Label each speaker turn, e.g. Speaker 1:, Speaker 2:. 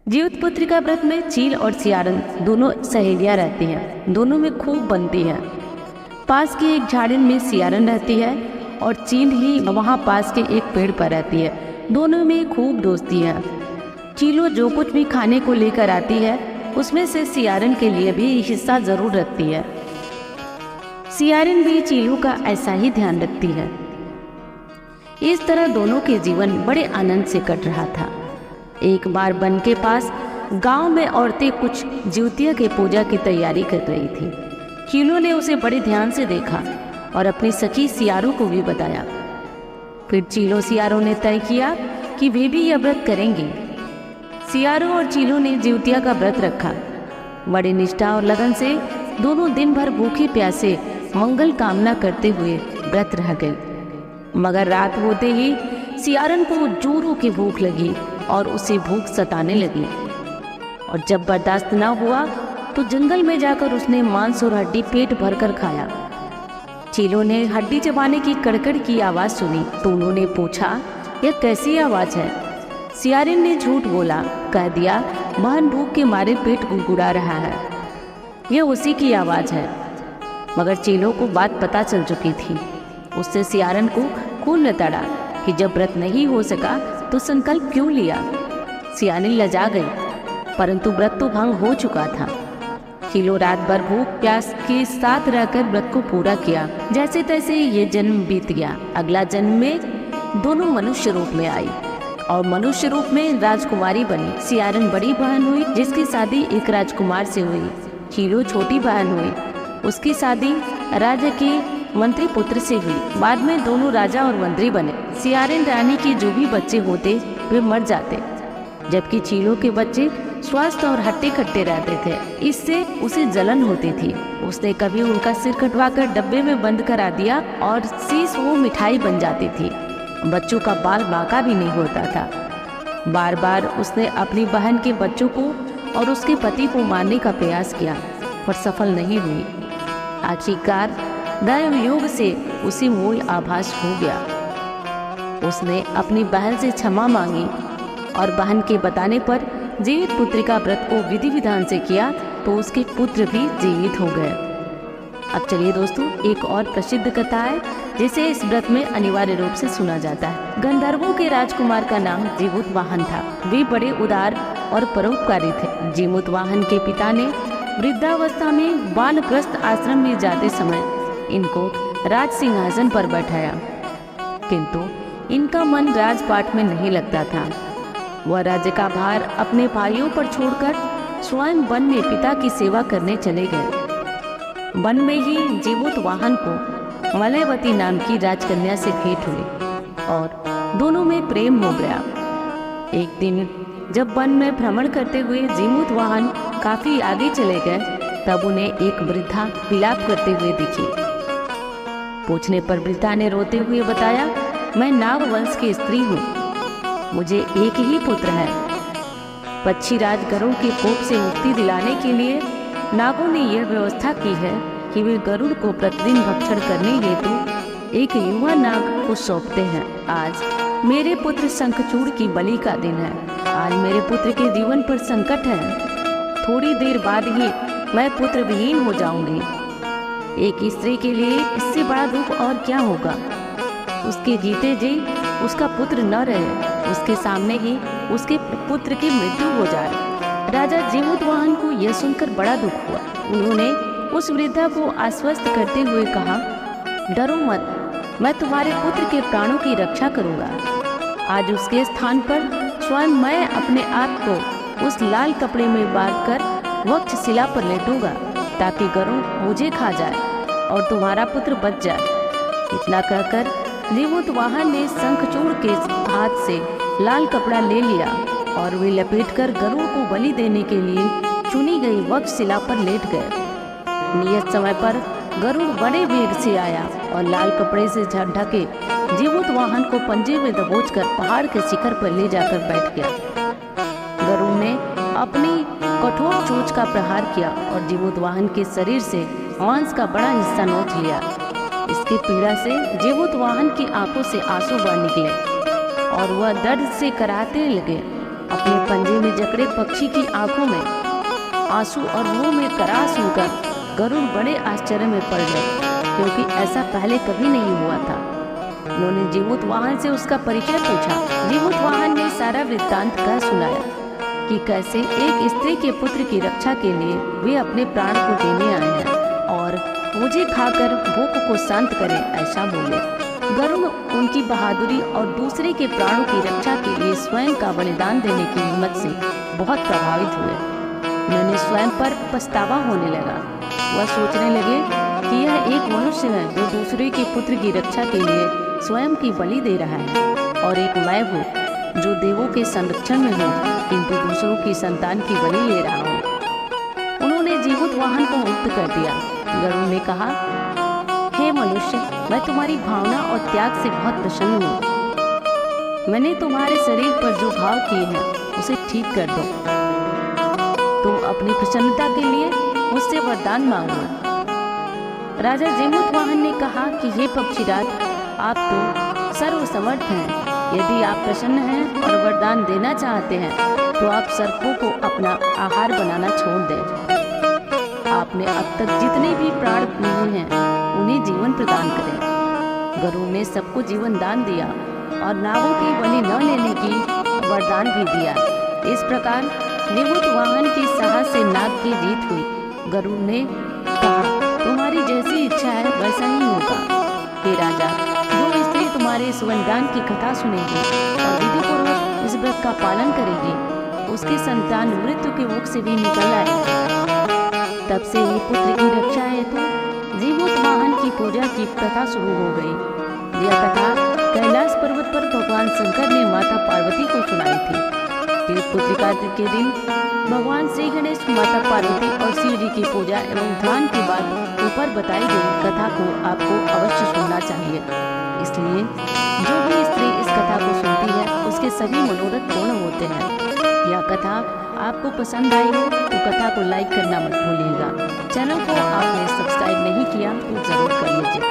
Speaker 1: जीवितपुत्री का व्रत में चील और सियारन दोनों सहेलियां रहती हैं। दोनों में खूब बनती हैं। पास की एक झाड़िन में सियारन रहती है और चील ही वहाँ पास के एक पेड़ पर रहती है। दोनों में खूब दोस्ती है। चीलो जो कुछ भी खाने को लेकर आती है उसमें से सियारन के लिए भी हिस्सा ज़रूर रखती है। सियारन भी चीलू का ऐसा ही ध्यान रखती है। इस तरह दोनों के जीवन बड़े आनंद से कट रहा था। एक बार वन के पास गांव में औरतें कुछ ज्योतिया के पूजा की तैयारी कर रही थी। चीलू ने उसे बड़े ध्यान से देखा और अपनी सखी सियारो को भी बताया। फिर चीलो सियारो ने तय किया कि वे भी यह व्रत करेंगे। सियारो और चीलू ने ज्योतिया का व्रत रखा। बड़ी निष्ठा और लगन से दोनों दिन भर भूखे प्यासे मंगल कामना करते हुए व्रत रह गए। मगर रात होते ही सियारन को जोरों की भूख लगी और उसे भूख सताने लगी और जब बर्दाश्त न हुआ तो जंगल में जाकर उसने मांस और हड्डी पेट भरकर खाया। चीलों ने हड्डी चबाने की कड़कड़ की आवाज़ सुनी तो उन्होंने पूछा, यह कैसी आवाज़ है? सियारिन ने झूठ बोला, कह दिया बहन भूख के मारे पेट गुड़गुड़ा रहा है, यह उसी की आवाज़ है। मगर चीलों को बात पता चल चुकी थी। उससे सियारन को खून न तड़ा कि जब व्रत नहीं हो सका तो संकल्प क्यों लिया। सियारिन लजा गई, परंतु व्रत तो भंग हो चुका था। चीलो रात भर भूख प्यास के साथ रहकर व्रत को पूरा किया। जैसे तैसे ये जन्म बीत गया। अगला जन्म में दोनों मनुष्य रूप में आई और मनुष्य रूप में राजकुमारी बनी। सियारन बड़ी बहन हुई जिसकी शादी एक राजकुमार से हुई। चीलो छोटी बहन हुई, उसकी शादी राजा के मंत्री पुत्र से हुई। बाद में दोनों राजा और मंत्री बने। सियारिन रानी के जो भी बच्चे होते वे मर जाते, जबकि चीलो के बच्चे स्वस्थ और हट्टे कट्टे रहते थे। इससे उसे जलन होती थी। उसने कभी उनका सिर कटवाकर डब्बे में बंद करा दिया और शीश वो मिठाई बन जाती थी। बच्चों का बाल बांका भी नहीं होता था। बार बार उसने अपनी बहन के बच्चों को और उसके पति को मारने का प्रयास किया पर सफल नहीं हुई। आखिरकार दैव योग से उसे मूल आभास हो गया। उसने अपनी बहन से क्षमा मांगी और बहन के बताने पर जीवित पुत्री का व्रत को विधि विधान से किया तो उसके पुत्र भी जीवित हो गए। अब चलिए दोस्तों, एक और प्रसिद्ध कथा है जिसे इस व्रत में अनिवार्य रूप से सुना जाता है। गंधर्वों के राजकुमार का नाम जीमूतवाहन था। वे बड़े उदार और परोपकारी थे। जीमूतवाहन के पिता ने वृद्धावस्था में वानप्रस्थ आश्रम में जाते समय इनको राज सिंहासन पर बैठाया, किंतु इनका मन राजपाट में नहीं लगता था। वह राज्य का भार अपने भाइयों पर छोड़कर स्वयं वन में पिता की सेवा करने चले गए। वन में ही जीमूतवाहन को मलयवती नाम की राजकन्या से भेंट हुई और दोनों में प्रेम हो गया। एक दिन जब वन में भ्रमण करते हुए जीमूतवाहन काफी आगे चले गए तब उन्हें एक वृद्धा विलाप करते हुए दिखी। पूछने पर वृद्धा ने रोते हुए बताया, मैं नाग वंश की स्त्री हूँ, मुझे एक ही पुत्र है। पक्षीराज गरुड़ के कोप से मुक्ति दिलाने के लिए नागों ने यह व्यवस्था की है कि वे गरुड़ को प्रतिदिन भक्षण करने हेतु एक युवा नाग को सौंपते हैं। आज मेरे पुत्र शंखचूड़ की बलि का दिन है। आज मेरे पुत्र के जीवन पर संकट है। थोड़ी देर बाद ही मैं पुत्र विहीन हो जाऊंगी। एक स्त्री के लिए इससे बड़ा दुख और क्या होगा। उसके जीते जी उसका पुत्र न रहे, उसके सामने ही उसके पुत्र की मृत्यु हो जाए। राजा जीमूतवाहन को यह सुनकर बड़ा दुख हुआ। उन्होंने उस वृद्धा को आश्वस्त करते हुए कहा, डरो मत, मैं तुम्हारे पुत्र के प्राणों की रक्षा करूंगा। आज उसके स्थान पर स्वयं मैं अपने आप को उस लाल कपड़े में बांधकर वक्षशिला पर लेटूंगा ताकि गरुड़ मुझे खा जाए और तुम्हारा पुत्र बच जाए। इतना कहकर जीमूतवाहन ने शंखचूड़ के हाथ से लाल कपड़ा ले लिया और वे लपेटकर गरुड़ को बलि देने के लिए चुनी गई वक्षशिला पर लेट गए। नियत समय पर गरुड़ बड़े वेग से आया और लाल कपड़े से ढके जीमूतवाहन को पंजे में दबोचकर पहाड़ के शिखर पर ले जाकर बैठ गया। गरुड़ ने अपनी कठोर चोंच का प्रहार किया और जीमूतवाहन के शरीर से मांस का बड़ा हिस्सा नोच लिया। इसकी पीड़ा से जीमूतवाहन की आंखों से आंसू बह निकले और वह दर्द से कराहने लगे। अपने पंजे में जकड़े पक्षी की आंखों में आंसू और मुंह में कराह सुनकर गरुड़ बड़े आश्चर्य में पड़ गए, क्योंकि ऐसा पहले कभी नहीं हुआ था। उन्होंने जीमूतवाहन से उसका परिचय पूछा। जीमूतवाहन ने सारा वृत्तांत कह सुनाया कि कैसे एक स्त्री के पुत्र की रक्षा के लिए वे अपने प्राण को देने आए हैं और मुझे खाकर भूख को शांत करें, ऐसा बोले। गरुड़ उनकी बहादुरी और दूसरे के प्राणों की रक्षा के लिए स्वयं का बलिदान देने की हिम्मत से बहुत प्रभावित हुए। उन्हें स्वयं पर पछतावा होने लगा। वह सोचने लगे कि यह एक मनुष्य है जो दूसरे के पुत्र की रक्षा के लिए स्वयं की बलि दे रहा है, और एक मैं हूँ जो देवों के संरक्षण में हूँ किंतु दूसरों की संतान की बलि ले रहा हूँ। उन्होंने जीमूतवाहन को मुक्त कर दिया। गरुड़ ने कहा, हे मनुष्य, मैं तुम्हारी भावना और त्याग से बहुत प्रसन्न हूँ। मैंने तुम्हारे शरीर पर जो घाव किए हैं उसे ठीक कर दो। तुम अपनी प्रसन्नता के लिए मुझसे वरदान मांगो। राजा जीमूतवाहन ने कहा कि हे पक्षीराज, आप तो सर्वसमर्थ हैं। यदि आप प्रसन्न हैं और वरदान देना चाहते हैं तो आप सर्पों को अपना आहार बनाना छोड़ दें। आपने अब तक जितने भी प्राण लिए हैं उन्हें जीवन प्रदान करें। गरुड़ ने सबको जीवन दान दिया और नागों की बलि न लेने की वरदान भी दिया। इस प्रकार जीमूतवाहन की साहस से नाग की जीत हुई। गरुड़ ने कहा, तुम्हारी जैसी इच्छा है वैसा ही होगा। हे राजा, जो स्त्री तुम्हारे इस वरदान की कथा सुनेगी और विधिपूर्वक इस व्रत का पालन करेगी, उसकी संतान मृत्यु के मुख से भी निकल आएगी। तब से ही पुत्र की रक्षा हेतु जीमूतवाहन की पूजा की प्रथा शुरू हो गई। यह कथा कैलाश पर्वत पर भगवान शंकर ने माता पार्वती को सुनाई थी। पुत्रिका के दिन भगवान श्री गणेश, माता पार्वती और शिव जी की पूजा एवं ध्यान के बाद ऊपर बताई गई कथा को आपको अवश्य सुनना चाहिए। इसलिए जो भी स्त्री इस कथा को सुनती है उसके सभी मनोरथ पूर्ण होते हैं। यह कथा आपको पसंद आई हो तो कथा को लाइक करना मत भूलिएगा। चैनल को आपने सब्सक्राइब नहीं किया तो जरूर कर लीजिए।